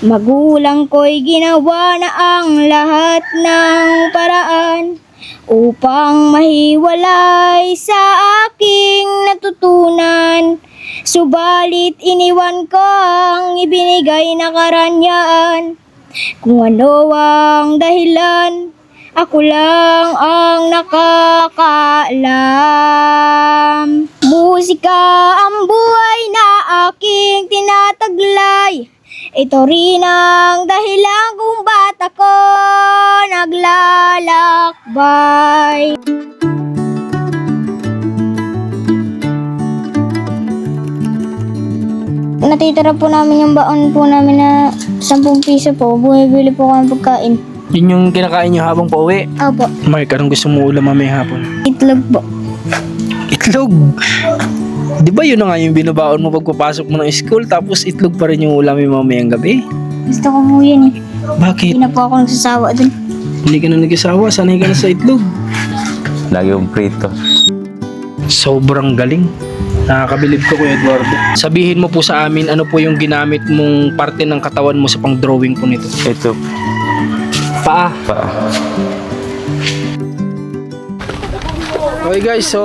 Magulang ko'y ginawa na ang lahat ng paraan upang mahiwalay sa aking natutunan. Subalit iniwan ko ang ibinigay na karanyaan. Kung ano ang dahilan, ako lang ang nakakaalam. Musika ang buhay na aking tinataglay. Ito rin ang dahilan kung ba't ako naglalakbay. Natitira po namin yung baon po namin na 10 piso po. Bumibili po kami pagkain. Yun yung kinakain nyo habang pauwi. Opo, Mark, anong gusto mo ulam mamaya hapon? itlog po. Itlog! Di ba yun na nga yung binabaon mo pagpapasok mo ng school, tapos itlog pa rin yung ulam mo mamayang gabi? Gusto ko po yan eh. Bakit? Hindi na po ako nagsasawa dun. Hindi ka na nag-asawa, sanay ka na sa itlog. Lagi yung prito. Sobrang galing. Nakakabilib ko, Kuya Eduardo. Sabihin mo po sa amin ano po yung ginamit mong parte ng katawan mo sa pang-drawing po nito. Ito Paa. pa. Okay guys, so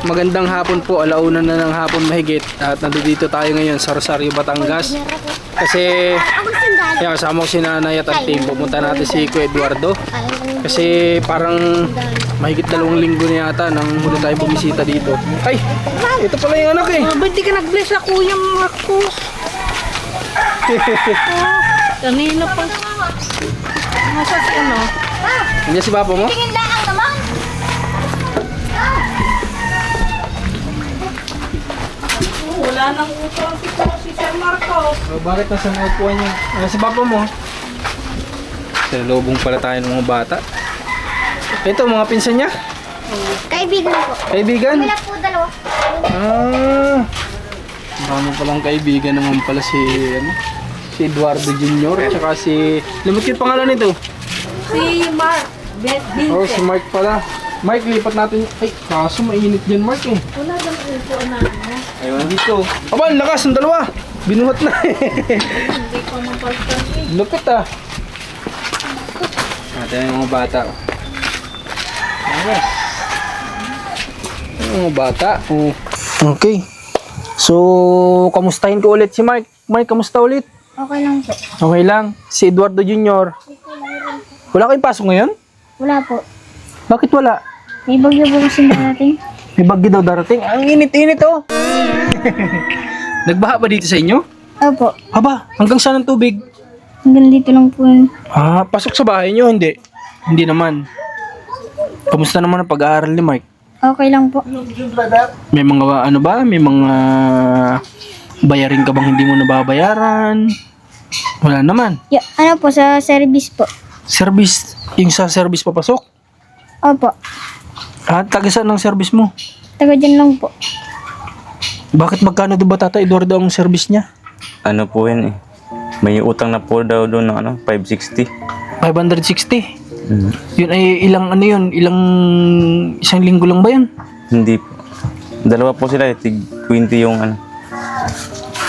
magandang hapon po, alauna na ng hapon mahigit at nandito tayo ngayon sa Rosario, Batangas kasi kaya kasama ko si Nanay at ang team. Pupunta natin si Kuya Eduardo kasi parang mahigit 2 linggo na yata nang muli tayo bumisita dito. Ay, ito pala yung anak eh. Ba't di ka nag-bless na kuya ko? Kanina pa. Nasa si ano? Nandiyan si Papa mo? Wala nang utang si Sir Marco. Oh, bakit nasa mga upuan niya? Ano si Papa mo? Sinalubong pala tayo ng mga bata. Ito, mga pinsan niya? Kaibigan po. Kaibigan? Wala po dalawa. Ah, marami palang kaibigan naman pala si, si Eduardo Jr. at saka si, limot yung pangalan nito. Si Mark. Oh, si Mark pala. Mark, lipat natin. Ay, kaso mainit dyan, Mark eh. Wala nang upo na ano. Ayun, dito. Aba, ang lakas ng dalawa. Binuhat na eh. Hindi ko mapaltan eh. Lupit ah. Natin yung mga bata. Ayos. Yung mga bata. Oh. Okay. So, kamustahin ko ulit si Mark. Mark, kamusta ulit? Okay lang po. Okay lang. Si Eduardo Jr. Wala kayong pasok ngayon? Wala po. Bakit wala? May bagyo po kasi natin. May bagyo daw darating. Ang init-init oh. Nagbaha ba dito sa inyo? Opo. Aba, hanggang saan ang tubig? Hanggang dito lang po yun. Ah, pasok sa bahay nyo? Hindi. Hindi naman. Kamusta naman ang pag-aaral ni Mark? Okay lang po. May mga ano ba? May mga bayarin ka bang hindi mo nababayaran? Wala naman. Ano po, sa service po. Service, yung sa service papasok? Opo. Ah, taga saan ang service mo? Taga dyan lang po. Bakit magkano ba Tata Eduardo ang service niya? Ano po yan eh. May utang na po daw doon ng ano, 560. 560. Mm. Yun ay ilang ano yun? Isang linggo lang ba yun? Hindi po. Dalawa po sila eh. Tig 20 yung ano.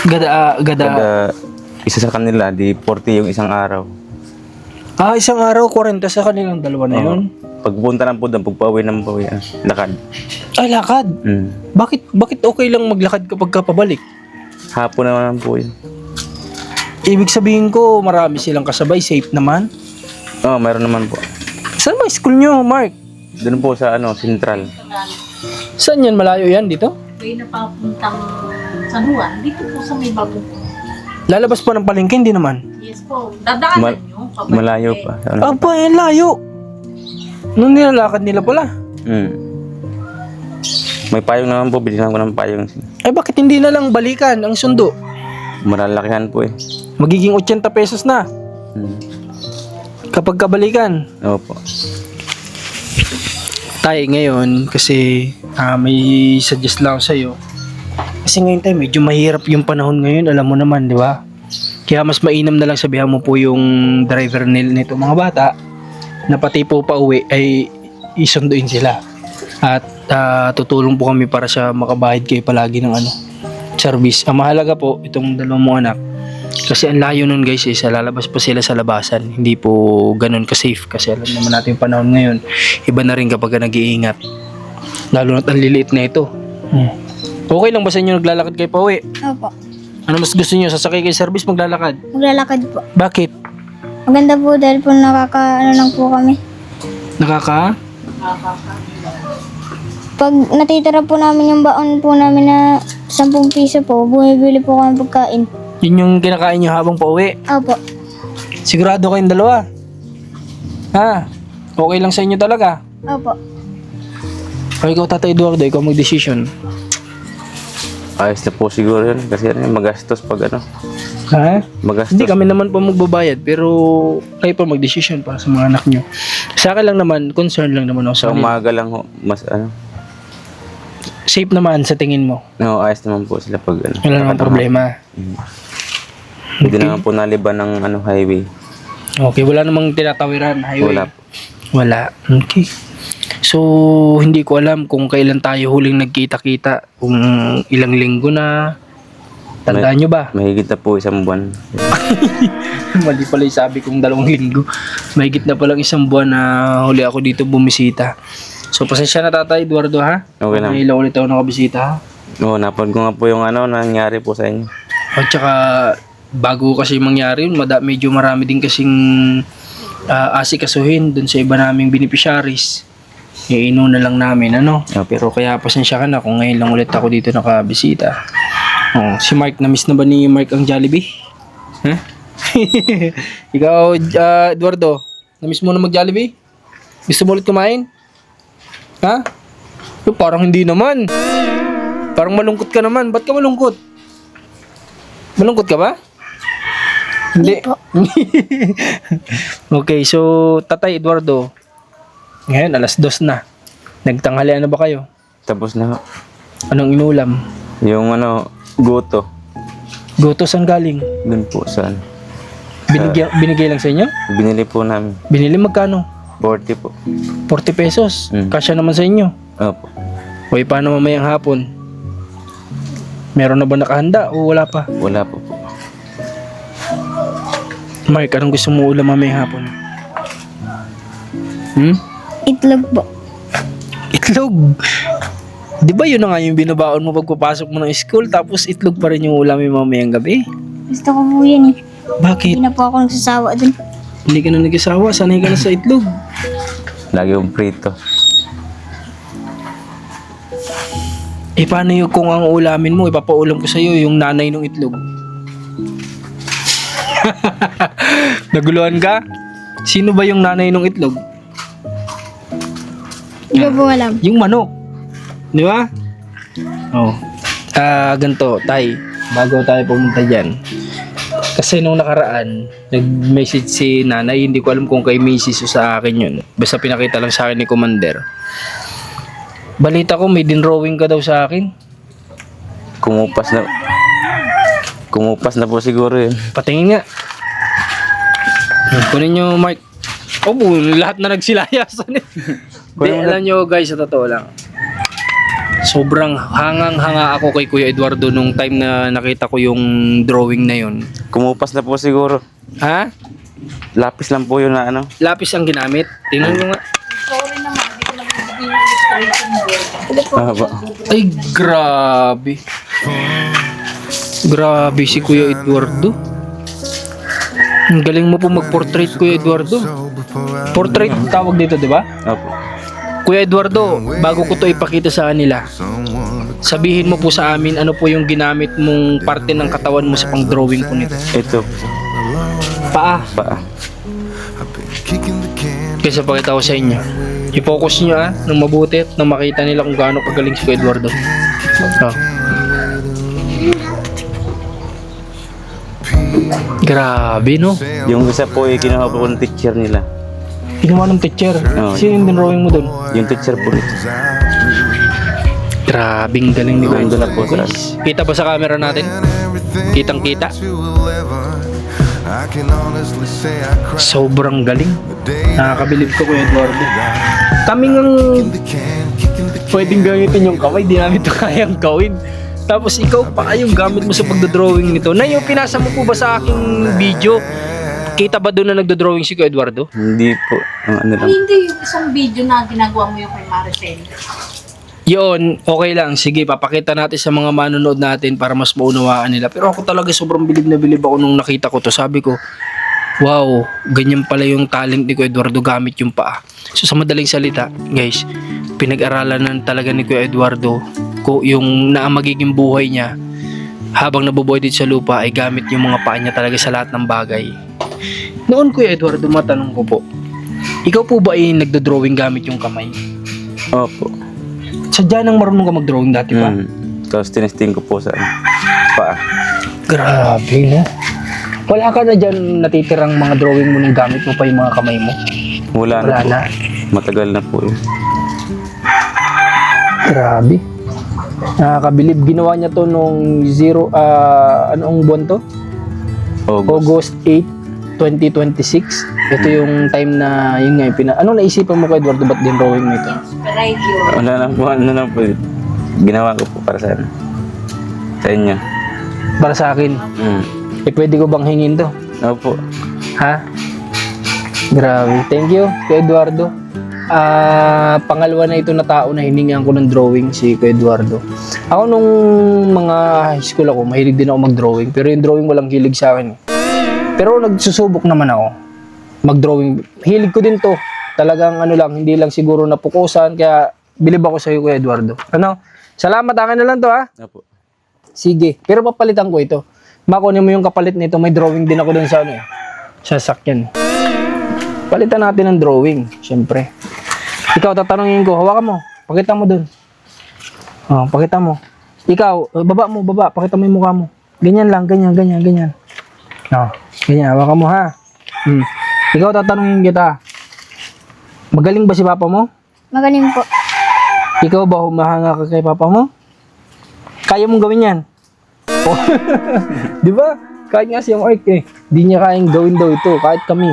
Gada. Kada isa sa kanila, di 40 yung isang araw. Ah, isang araw, 40 sa kanilang dalawa na yun. Pagpunta lang po doon, pagpauwi naman po yan. Lakad. Ay, lakad. Mm. Bakit okay lang maglakad kapag ka pabalik? Hapon naman po yun. Ibig sabihin ko, marami silang kasabay, safe naman. Oo, meron naman po. Saan ba school nyo, Mark? Doon po sa ano, Central. Saan yan? Malayo yan dito? May napapuntang San Juan. Dito po sa may bagong po. Lalabas pa ng palengke, hindi naman. Yes po. Dadaanan Mal- nyo. Pabalik. Malayo pa. Ano? Aba, yan layo. Nung nilalakad nila pala. Mm. May payong naman po, bilhin ko ng payong. Ay, bakit hindi na lang balikan ang sundo? Malalakihan po eh. Magiging 80 pesos na Mm. kapag kabalikan. Opo. Tayo ngayon, kasi may suggest lang ako sa'yo. Kasi ngayon tayo, medyo mahirap yung panahon ngayon, alam mo naman, di ba? Kaya mas mainam na lang sabihan mo po yung driver nito mga bata na pati po pa uwi ay isunduin sila. At tutulong po kami para sa makabahid kayo palagi ng service. Ang mahalaga po, itong dalawang mong anak, Kasi ang layo nun guys, sa lalabas pa sila sa labasan. Hindi po ganun ka-safe kasi alam naman natin yung panahon ngayon. Iba na rin kapag nag-iingat. Lalo na't ang liliit na ito. Okay lang ba sa inyo naglalakad kayo pa uwi? Opo. Ano mas gusto niyo? Sasakay kayo service, maglalakad? Maglalakad po. Bakit? Maganda po dahil po ano lang po kami. Nakaka? Pag natitira po namin yung baon po namin na 10 piso po, bumibili po kami pagkain. Yun yung kinakain niyo habang pauwi? Opo. Sigurado kayong dalawa? Ha? Okay lang sa inyo talaga? Opo. O ikaw, Tatay Eduardo, ikaw mag-decision. Ayos na po siguro yun. Kasi ano, magastos pag ano. Ha? Magastos. Hindi kami naman po magbabayad, pero kayo po mag-decision para sa mga anak nyo. Sa akin lang naman, concern lang naman ako sa Sa kanila. umaga lang ho, mas ano. Safe naman sa tingin mo. No, ayos naman po sila pag ano. Wala namang problema. Hindi naman po naliban ng ano, highway. Okay, wala namang tinatawiran, highway. Wala po. Wala. Okay. So, hindi ko alam kung kailan tayo huling nagkita-kita. Kung ilang linggo na. Tandaan nyo ba? Mahigit na po 1 buwan. Mali pala yung sabi kong 2 linggo. Mahigit na palang 1 buwan na huli ako dito bumisita. So, pasensya na Tatay Eduardo ha. Okay lang. May ilang ulit ako nakabisita ha. Oo, napanood ko nga po yung ano, nangyari po sa inyo. At saka, bago kasi mangyari yun, medyo marami din kasing asikasuhin dun sa iba naming beneficiaries. Iino na lang namin, ano. Okay. Pero kaya pasensya ka na kung ngayon lang ulit ako dito nakabisita. Oh, si Mark, na-miss na ba ni Mark ang Jollibee? Ha? Ikaw, Eduardo, na-miss mo na mag-Jollibee? Gusto mo ulit kumain? Ha? Parang hindi naman. Parang malungkot ka naman. Ba't ka malungkot? Malungkot ka ba? Hindi. Okay, so Tatay Eduardo, ngayon, 2:00 na. Nagtanghalian na ba kayo? Tapos na ho. Anong inulam? Yung ano, goto. Goto, saan galing? Dun po sa ano. Binigay lang sa inyo? Binili po namin. Binili magkano? 40 po. 40 pesos. Mm. Kasya naman sa inyo. Opo. O paano mamayang hapon? Meron na ba nakahanda o wala pa? Wala po po. Mark, anong gusto mo ulam mamayang hapon? Itlog po. Itlog. Di ba yun na nga yung binabaon mo pagpapasok mo ng school tapos itlog pa rin yung ulam yung mamayang gabi? Gusto ko po yan eh. Bakit? Hindi na po ako nagsasawa dun. Hindi ka na nag-asawa, sanay ka na sa itlog. Lagi yung prito. Paano yung kung ang ulamin mo, ipapaulam ko sa'yo yung nanay ng itlog? Naguluhan ka? Sino ba yung nanay ng itlog? Hindi ko po alam. Yung manok. Di ba? Oh. Ganito, Tay. Bago tayo pumunta dyan. Kasi nung nakaraan, nag-message si nanay. Hindi ko alam kung kay Mrs. o sa akin yun. Basta pinakita lang sa akin ni Commander. Balita ko may dinrowing ka daw sa akin. Kumupas na po siguro yun. Patingin nga. Kunin nyo, Mark. Lahat na nagsilayasan eh. Di, alam nyo guys, sa totoo lang. Sobrang hangang-hanga ako kay Kuya Eduardo nung time na nakita ko yung drawing na yun. Kumupas na po siguro. Ha? Lapis lang po yun na ano. Lapis ang ginamit. Tingnan mo nga. Sorry naman, hindi ko nagbibigay ng illustration board. Ay, grabe. Grabe si Kuya Eduardo. Ang galing mo po mag-portrait, Kuya Eduardo. Portrait tawag dito, di ba? Opo. Kuya Eduardo, bago ko to ipakita sa kanila, sabihin mo po sa amin ano po yung ginamit mong parte ng katawan mo sa pang-drawing po nito. Ito. Paa. Paa. Kaysa pakita ko sa inyo. I-focus nyo ng mabuti at nang makita nila kung gaano kagaling si Kuya Eduardo. Oh. Grabe, no? Yung isa po ay kinuha po ng teacher nila. Ginawa ng teacher. Oo. Sino yung drawing mo doon? Yung teacher po nito. Grabing galing ni Kuya Nandun na po sa Guys, kita ba sa camera natin? Kitang kita. Sobrang galing. Nakakabilib ko, Kuya Eduardo. Kami ang pwedeng gamitin yung kamay, di namin ito kayang gawin. Tapos ikaw pa yung gamit mo sa pagdodrawing nito. Na yung pinasa mo po ba sa aking video? Kita ba doon na nagdodrawing si Kuya Eduardo? Hindi po. Ano lang. Ay, hindi yung isang video na ginagawa mo yung kay Maricel. Yun, okay lang. Sige, papakita natin sa mga manonood natin para mas maunawaan nila. Pero ako talaga sobrang bilib na bilib ako nung nakita ko to. Sabi ko, wow, ganyan pala yung talent ni Kuya Eduardo gamit yung paa. So sa madaling salita, guys, pinag-aralan na talaga ni Kuya Eduardo ko yung na ang magiging buhay niya habang nabubuhay dito sa lupa ay gamit yung mga paa niya talaga sa lahat ng bagay. Noon Kuya Eduardo, matanong ko po, ikaw po ba ay nagdodrawing gamit yung kamay? Opo. Sadya nang marunong ka mag-drawing dati pa? Tapos tinesting ko po sa paa. Grabe, no? Wala ka na dyan natitirang mga drawing mo nang gamit mo pa yung mga kamay mo? Wala Wala na po. na. Matagal na po yun. Grabe. Nakakabilib. Ginawa niya to nung anong buwan to? August 8, 2026. Ito yung time na, yun nga, anong naisipan mo kay Eduardo ba't din drawing mo ito? Inspired yun. Wala na po. Ginawa ko po para sa inyo. Para sa akin. Pwede ko bang hingin to? Opo. Ha? Grabe. Thank you, Kuya Eduardo. Pangalawa na ito na tao na hiningan ko ng drawing, si Kuya Eduardo. Ako nung mga high school ako, mahilig din ako mag-drawing. Pero yung drawing walang hilig sa akin. Pero nagsusubok naman ako mag-drawing. Hilig ko din to. Talagang ano lang, hindi lang siguro napukusan. Kaya bilib ako sa iyo, Kuya Eduardo. Ano? Salamat, akin na lang to ha. Opo. Sige. Pero papalitan ko ito. Makunin mo yung kapalit nito. May drawing din ako dun sa ano eh. Sa sakyan. Palitan natin ng drawing. Siyempre. Ikaw, tatanungin ko. Hawakan mo. Pakita mo dun. Oh, pakita mo. Ikaw, baba mo, baba. Pakita mo yung mukha mo. Ganyan lang, ganyan. Oh, ganyan. Hawakan mo ha. Ikaw, tatanungin kita. Magaling ba si papa mo? Magaling po. Ikaw ba humahanga ka kay papa mo? Kaya mong gawin yan? Oh. Di ba? Kahit nga si Mark eh. Di niya kayang gawin daw ito. Kahit kami.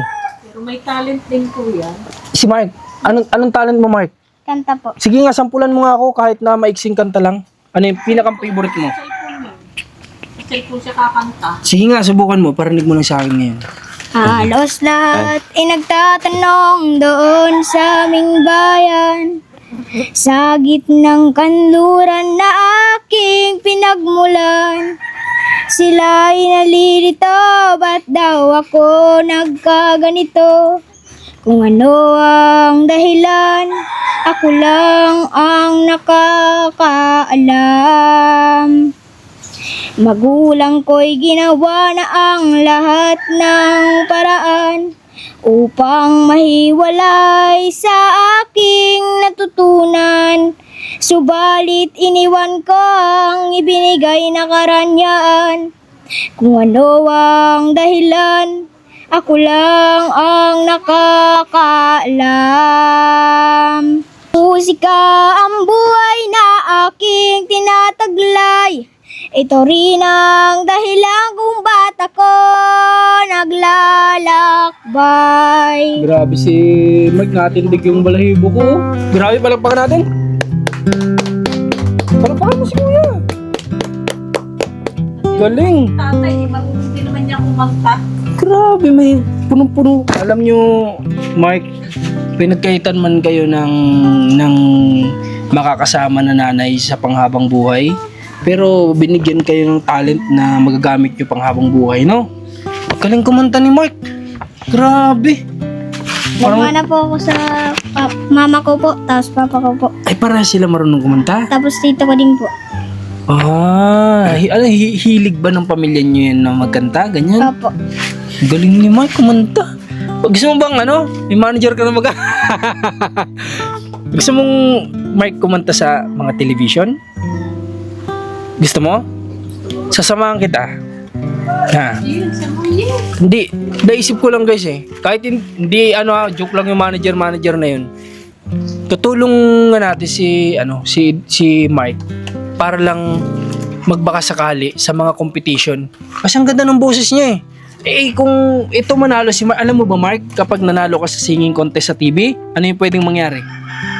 Pero may talent din po yan. Si Mark, anong talent mo, Mark? Kanta po. Sige nga, sampulan mo nga ako kahit na maiksing kanta lang. Ano yung pinaka-favorite mo? Cellphone yun. Cellphone siya kakanta. Sige nga, subukan mo. Parinig mo lang sa akin ngayon. Halos lahat ay nagtatanong doon sa aming bayan. Sa gitnang kanluran na aking pinagmulan. Sila ay nalilito, ba't daw ako nagkaganito? Kung ano ang dahilan, ako lang ang nakakaalam. Magulang ko'y ginawa na ang lahat ng paraan upang mahiwalay sa aking natutunan. Subalit iniwan ko ang ibinigay na karanyaan. Kung ano ang dahilan, ako lang ang nakakaalam. Musika ang buhay na aking tinataglay. Ito rin ang dahilan kung ba't ako naglalakbay. Grabe si Mark, natindig yung balahibo ko. Grabe, palakpakan natin. Palakpakan mo si Kuya. Galing. Tatay, hindi naman niya kumanta. Grabe, may punong-puno. Alam nyo, Mark, pinagkaitan man kayo ng makakasama na nanay sa panghabang buhay. Pero binigyan kayo ng talent na magagamit nyo panghabang buhay, no? Galing kumanta ni Mark. Grabe. Nagmana po ako sa mama ko po, tapos papa ko po. Ay, para sila marunong kumanta? Tapos tito ko din po. Hilig ba ng pamilya nyo yan na magkanta? Ganyan? Opo. Galing ni Mark kumanta. Gusto mo bang may manager ka na Gusto mong Mark kumanta sa mga television? Gusto mo? Sasamahan kita. Ha? Yun, sa mga Hindi, naisip ko lang guys eh. Kahit hindi joke lang yung manager na yun. Tutulong nga natin si Mark para lang magbaka sakali sa mga competition. Kasi ang ganda ng boses niya eh. Kung ito manalo si Mark, alam mo ba Mark, kapag nanalo ka sa singing contest sa TV, ano yung pwedeng mangyari?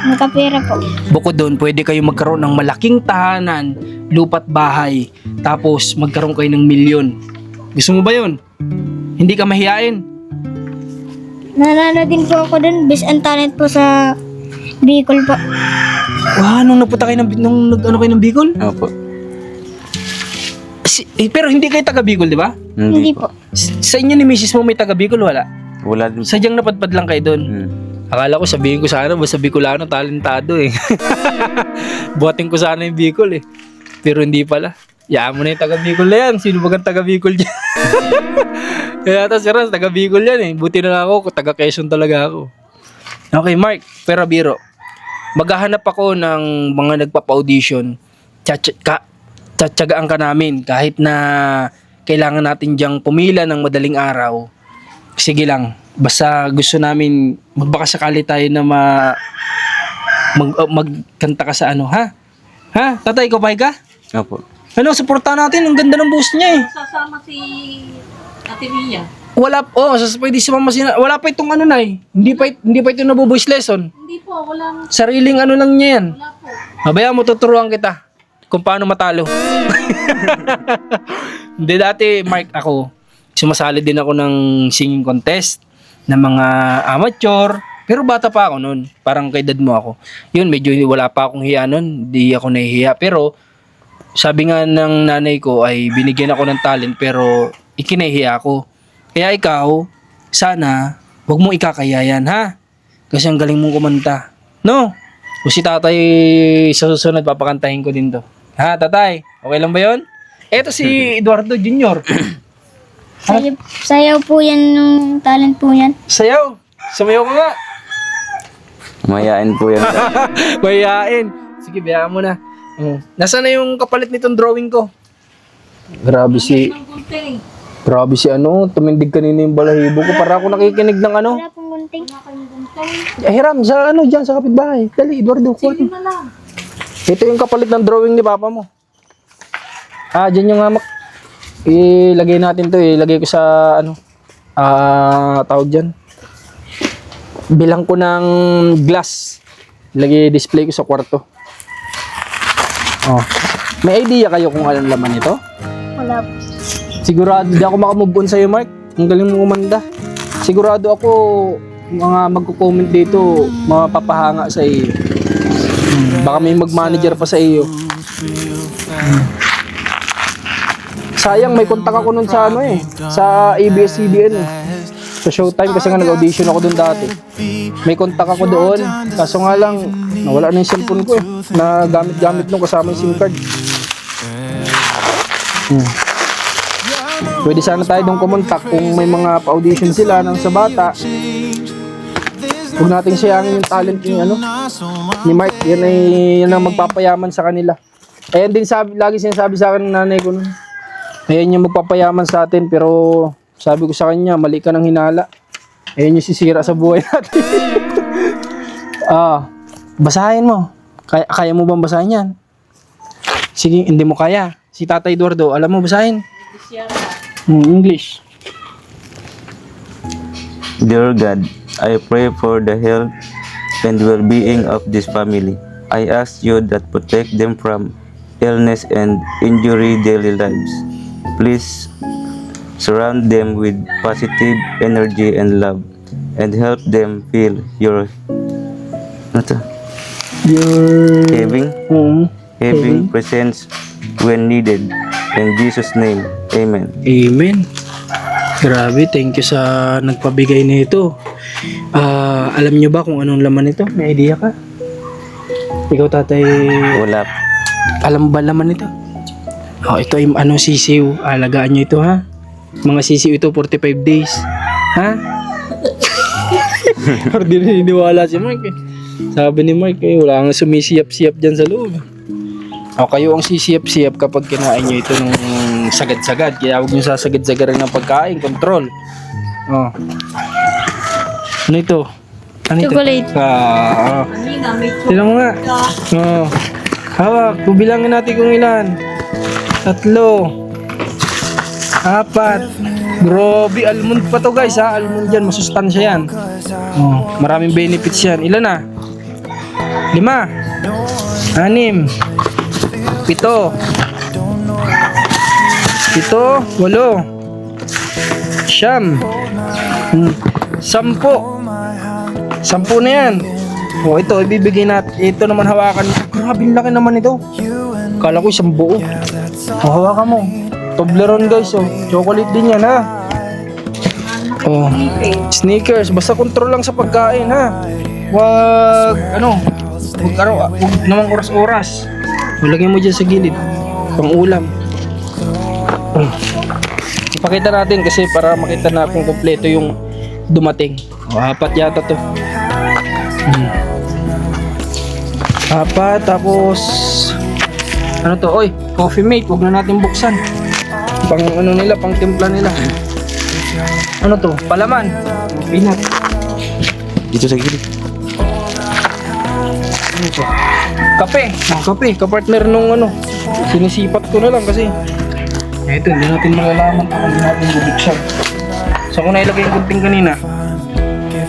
Nakapera po. Bukod doon, pwede kayo magkaroon ng malaking tahanan, lupa't bahay, tapos magkaroon kayo ng milyon. Gusto mo ba yun? Hindi ka mahihain? Nanalo din po ako dun. Best and talent po sa Bicol po. Wow, nung napunta kayo nung nag-ano kayo ng Bicol? Opo. Pero hindi kayo taga Bicol, di ba? Hindi po. Sa inyo ni Mrs. mo may taga Bicol, wala? Wala din. Sadyang napadpad lang kayo doon. Akala ko sabihin ko sana, basta Bicolano, talentado eh. Buhatin ko sana yung Bicol eh. Pero hindi pala. Yaan mo na yung taga Bicol na yan. Sino bagang taga Bicol dyan? Kaya ata si Raz, taga Bicol yan eh. Buti na lang ako, taga Quezon talaga ako. Okay, Mark, pero biro. Maghahanap ako ng mga nagpapa-audition. Tsatsagaan ka namin kahit na kailangan natin diyang pumila ng madaling araw. Sige lang. Basta gusto namin magbaka sakali tayo na magkanta ka sa ano, ha? Ha? Tatay, ikaw pa ka? Opo. Ano, suportahan natin. Ang ganda ng boost niya eh. Sasama si Ate Mia. Wala, pwede sumama wala pa itong ano na eh. Hindi pa ito nabubuis lesson. Hindi po, walang, Sariling ano lang niya yan. wala po. Mabaya mo, tuturuan kita kung paano matalo. Hindi, dati, Mark, ako, sumasali din ako ng singing contest ng mga amateur. Pero bata pa ako noon. Parang kay dad mo ako. Yun, medyo wala pa akong hiya noon. Hindi ako nahihiya. Pero, sabi nga ng nanay ko ay binigyan ako ng talent pero ikinahiya ako. Kaya ikaw, sana, wag mong ikakaya yan, ha? Kasi ang galing mong kumanta. No? O si tatay sa susunod, papakantahin ko din to. Ha, tatay? Okay lang ba yun? Eto si Eduardo Jr. Sayaw po yan ng talent po yan. Sayaw. Sumayaw ka nga. Mayayain po yan. Mayayain. Sige, biyaan mo na. Nasaan na yung kapalit nitong drawing ko? Grabe si... Ang gunting. Grabe si ano, tumindig kanina yung balahibo ko. Para ako nakikinig ng ano. Wala pong gunting. Wala kayong gunting. Hiram, sa ano, dyan, sa kapitbahay. Dali, Eduardo, kuha. Sige na lang. Ito yung kapalit ng drawing ni Papa mo. Dyan yung hamak. Ilagay natin to, ilagay ko sa ano, tawag dyan. Bilang ko ng glass. Ilagay display ko sa kwarto. Oh. May idea kayo kung anong laman ito? Wala po. Sigurado di ako makamove on sa'yo, Mark. Ang galing mo kumanda. Sigurado ako, mga magko-comment dito, mapapahanga sa iyo. Baka may mag-manager pa sa iyo. Sayang, may kontak ako nun sa ano eh. Sa ABS-CBN eh. Sa Showtime kasi nga nag-audition ako doon dati. May kontak ako doon. Kaso nga lang, nawala na yung cellphone ko eh. Na gamit-gamit nung kasama yung SIM card. Pwede sana tayo doon kumontak kung may mga pa-audition sila ng sa bata. Huwag nating sayangin yung talent ni ano ni Mark. Yan ang magpapayaman sa kanila. Ayan din lagi sinasabi sa akin ng nanay ko nun. Ayan yung magpapayaman sa atin pero sabi ko sa kanya, mali ka ng hinala. Ayan yung sisira sa buhay natin. Basahin mo. Kaya mo bang basahin yan? Sige, hindi mo kaya. Si Tatay Eduardo, alam mo basahin? English. Dear God, I pray for the health and well-being of this family. I ask you that protect them from illness and injury daily lives. Please surround them with positive energy and love and help them feel your having presence when needed. In Jesus' name, Amen. Amen. Grabe, thank you sa nagpabigay nito. Alam nyo ba kung anong laman nito? May idea ka? Ikaw, tatay, Wala. alam ba laman nito? Ito ay sisiw. Alagaan nyo ito, ha? Mga sisiw ito, 45 days. Ha? Hindi naniniwala si Mark eh. Sabi ni Mark eh, wala kang sumisiyap-siyap dyan sa loob. Kayo ang sisiyap-siyap kapag kinain nyo ito ng sagad-sagad. Kaya huwag nyo sasagad-sagarin ng pagkain. Control. Ano ito? Ano ito? Chocolate. Kanina, may Tignan mo nga. Hawak. Bubilangin natin kung ilan. 3. 4. Grabe, almond pa to guys ha. Almond yan, masustansya yan. Maraming benefits yan. Ilan na? 5, 6, 7, 8, 10 na yan. O ito, ibibigay natin. Ito naman hawakan. Grabe, laki naman ito. Kala ko isang buo. O, hawakan mo. Toblerone guys, oh. Chocolate din yan, ha. Oh, Snickers. Basta control lang sa pagkain, ha. Wag namang oras-oras. Lagyan mo dyan sa gilid. Pang ulam. Ipakita natin kasi para makita na kung kompleto yung dumating. O, 4 yata to. 4, tapos ano to? Oy, Coffee Mate. Huwag na natin buksan. Pang ano nila, pang timpla nila. Ano to? Palaman. Peanut. Dito sa gilid. Ano to? Kape. Kape. Kapartner nung ano. Sinisipat ko na lang kasi ito, hindi natin malalaman kung hindi natin bubuksan. So kung nailagay yung gunting kanina,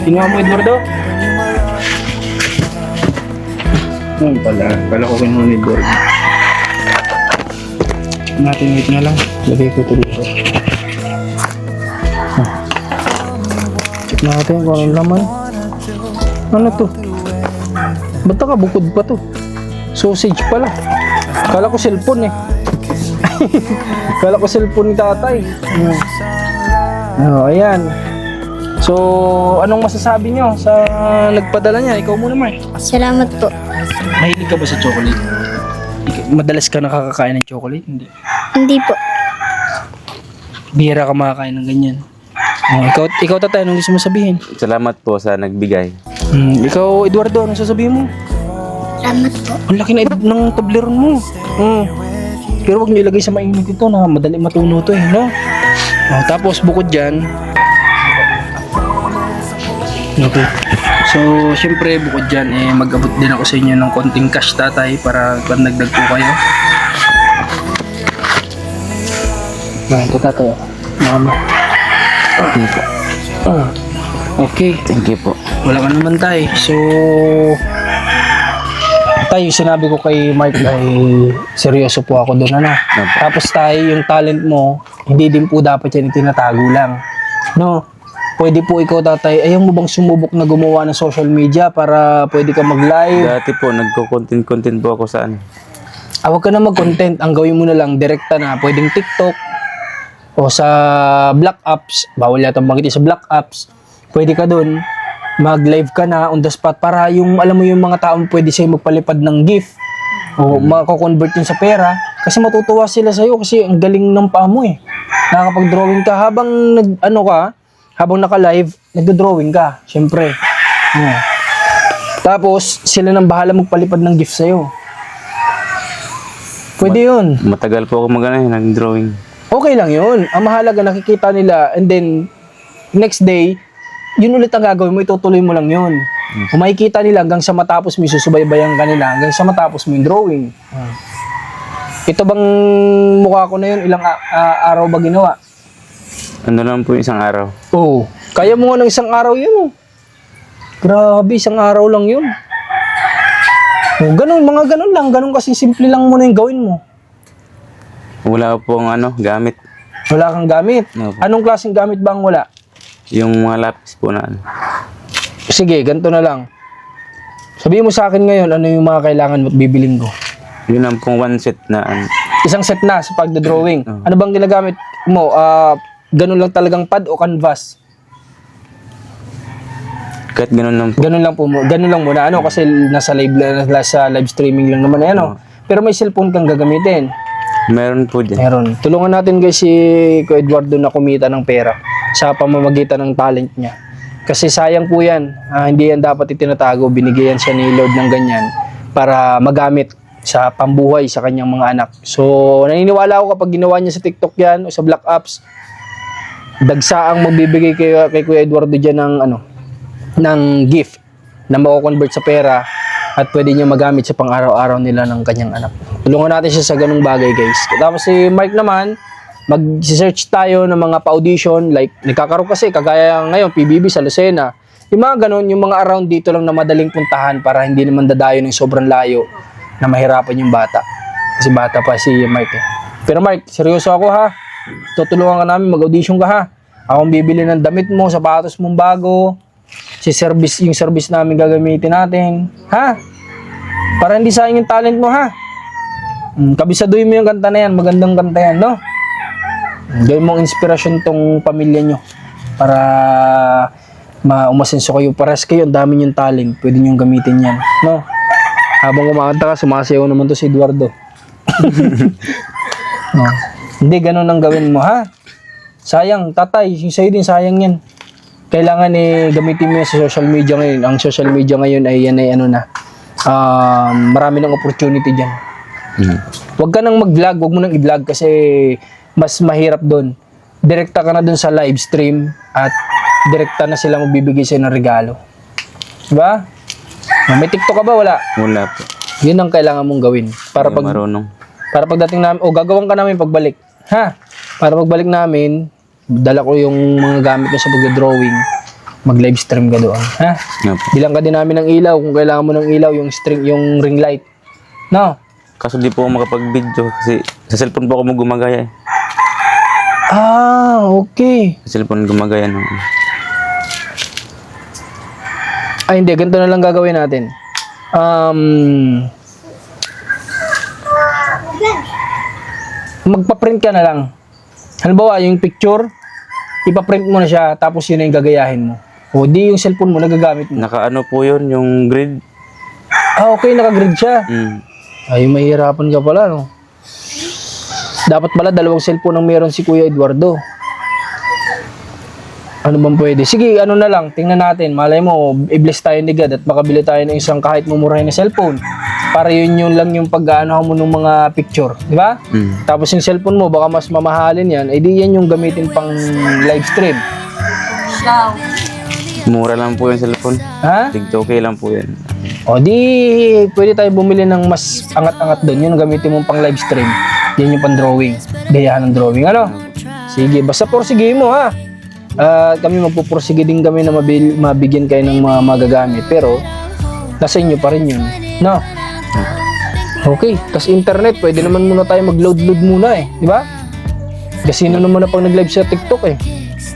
kinuha mo, Eduardo? Pala ko kinuha ni Eduardo. Natin wait na lang. Lagay ko ito dito. Check natin kung anong laman. Ano to? Ba't nakabukod pa to? Sausage pala. Kala ko cellphone eh. Kala ko cellphone ni tatay. Oh, ayan. So, anong masasabi nyo sa nagpadala niya? Ikaw muna, Mark. Salamat po. Mahilig ka ba sa chocolate? Madalas ka nakakakain ng chocolate? Hindi. Hindi po. Bihira ka makakain ng ganyan. Oh, ikaw tatay, anong gusto mo sabihin? Salamat po sa nagbigay. Ikaw, Eduardo, anong sasabihin mo? Salamat po. Ang laki na ng Toblerone mo. Pero wag niyo ilagay sa mainit ito na madali matunaw to eh, no? Oh, tapos bukod dyan, okay. So, syempre bukod dyan, mag-abot din ako sa inyo ng konting cash tatay para pandagdag po kayo. Ito tatay. Mama. Okay. Thank you po. Wala ka naman tay. So, tayo, sinabi ko kay Mark ay seryoso po ako doon, ano. Tapos tayo, yung talent mo, hindi din po dapat yan itinatago lang. No? Pwede po ikaw tatay, ayaw mo bang sumubok na gumawa ng social media para pwede ka mag-live? Dati po, nagko-content po ako sa ano. Huwag ka na mag-content, ang gawin mo na lang, direkta na, pwedeng TikTok o sa black apps, bawal yata banggitin sa black apps, pwede ka doon, mag-live ka na on the spot para yung, alam mo yung mga taong pwede sa'yo magpalipad ng gift o mako-convert yun sa pera kasi matutuwa sila sa'yo kasi ang galing ng paa mo eh. Nakakapag-drawing ka habang habang naka-live, nagdo-drawing ka, syempre. Tapos, sila nang bahala magpalipad ng gift sa'yo. Pwede yun. Matagal po ako nag-drawing. Okay lang yun. Ang mahalaga, nakikita nila and then, next day, yun ulit ang gagawin mo, itutuloy mo lang yun. Kung makikita nila hanggang sa matapos mo, susubaybayan ka nila hanggang sa matapos mo yung drawing. Ito bang mukha ko na yun, ilang araw ba ginawa? Ano lang po isang araw. Oo. Kaya mo nga ng isang araw yun. Grabe, isang araw lang yun. Ganun, mga ganun lang. Ganun kasi simple lang muna yung gawin mo. Wala po ang gamit. Wala kang gamit. No. Anong klaseng gamit ba ang wala? Yung mga lapis po na Sige, ganito na lang. Sabihin mo sa akin ngayon, ano yung mga kailangan mo at bibiling ko? Yun ang pong one set na Isang set na sa pagdodrawing. Ano bang ginagamit mo? Ganun lang talagang pad o canvas? kahit ganun lang po. Ganun lang po. Ganun lang muna. Ano, kasi nasa live streaming lang naman. Ano? Pero may cellphone kang gagamitin. Meron po dyan. Meron. Tulungan natin guys si Kuya Eduardo na kumita ng pera sa pamamagitan ng talent niya. Kasi sayang po yan. Hindi yan dapat itinatago. Binigyan siya ni Lord ng ganyan para magamit sa pambuhay sa kanyang mga anak. So, naniniwala ako kapag ginawa niya sa TikTok yan o sa Black Apps, dagsaang magbibigay kay Kuya Eduardo dyan ng gift na mako-convert sa pera at pwede niya magamit sa pang-araw-araw nila ng kanyang anak. Tulungan natin siya sa ganung bagay guys. Tapos si Mark naman, mag-search tayo ng mga pa-audition, like nagkakaroon kasi kagaya ngayon PBB sa Lucena, Yung mga ganun, yung mga around dito lang na madaling puntahan para hindi naman dadayo ng sobrang layo na mahirapan yung bata. Kasi bata pa si Mark eh. Pero Mark, seryoso ako ha. Tutulungan ka namin, mag-audition ka ha. Akong bibili ng damit mo, sapatos mong bago. Yung service namin gagamitin natin. Ha? Para hindi sayang yung talent mo ha. Kabisaduhin mo yung kanta na yan, magandang kanta yan, no? Gawin mong inspirasyon tong pamilya nyo para umasenso kayo. Pares kayo, ang dami yung talent. Pwede nyo gamitin yan, no? Habang kumakanta ka, sumasayaw naman to si Eduardo. No. Hindi, ganun ang gawin mo, ha? Sayang, tatay, yung sa'yo din, sayang yan. Kailangan gamitin mo yan sa social media ngayon. Ang social media ngayon ay yan ay ano na. Marami ng opportunity dyan. Huwag ka nang mag-vlog, huwag mo nang i-vlog kasi mas mahirap doon. Direkta ka na doon sa live stream at direkta na sila magbibigay sa'yo ng regalo. Diba? May TikTok ka ba? Wala. Wala po. Yun ang kailangan mong gawin. Para Hindi marunong. para pagdating namin, gagawin ka namin pagbalik. Ha? Para pagbalik namin, dala ko yung mga gamit mo sa pag-drawing. Mag-live stream ka doon. Ha? Nga po. Bilang ka din namin ng ilaw. Kung kailangan mo ng ilaw, yung ring light. No? Kaso di po ako makapag-video kasi sa cellphone po ako gumagaya eh. Okay. Sa cellphone gumagaya no. Ay, hindi. Ganito na lang gagawin natin. Magpa-print ka na lang. Halimbawa, yung picture, ipa-print mo na siya, tapos yun na yung gagayahin mo. O, di yung cellphone mo, nagagamit mo. Nakaano po yun, yung grid. Okay, naka-grid siya. Ay, mahirapan ka pala, no? Dapat pala, 2 cellphone ang meron si Kuya Eduardo. Ano bang pwede? Sige, ano na lang, tingnan natin. Malay mo, i-bless tayo ni God at makabili tayo ng isang kahit mumurahin na cellphone. Para yun lang yung pag-ano mo ng mga picture. Di ba? Tapos yung cellphone mo, baka mas mamahalin yan. Eh di yan yung gamitin pang live stream. Wow. Mura lang po yung cellphone. Ha? Tig-2K lang po yan. O di, pwede tayo bumili ng mas angat-angat doon. Yun ang gamitin mo pang live stream. Yan yung pang drawing. Gayahan ng drawing. Ano? Sige, basta porsige mo ha. Kami magpupursige din kami na mabigyan kayo ng mga magagamit. Pero, nasa inyo pa rin yun. No? Okay. Tapos internet, pwede naman muna tayo mag-load muna eh. Di ba? Kasi sino naman na pag nag-live sa TikTok eh.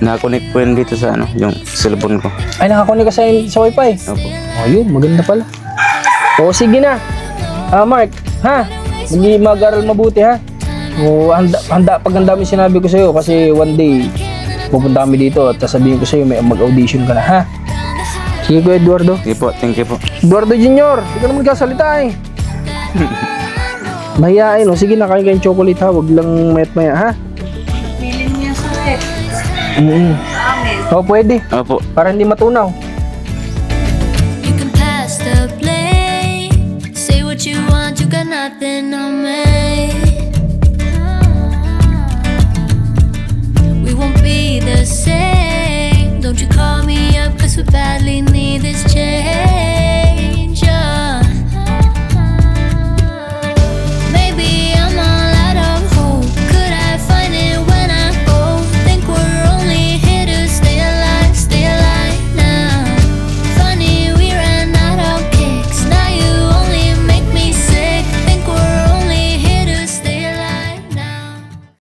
Nakakonect po yun dito sa ano, yung cellphone ko. Ay, nakakunik ka sa wifi. Opo. O yun, maganda pala. O sige na. Mark, ha? Mag-aral mabuti ha. O pag handa mo sinabi ko sa'yo kasi one day pupunta kami dito at sasabihin ko sa'yo may mag-audition ka na ha. Sige ko Eduardo. Sige po, thank you po. Eduardo Junior, hindi ka naman kasalita eh. Mahihain o. Sige na, kain kayong chocolate ha. Huwag lang mayat-maya ha. Feeling niya sa rep. Amen. O pwede. Opo. Para hindi matunaw. You can pass the blame. Say what you want, you got nothing on me.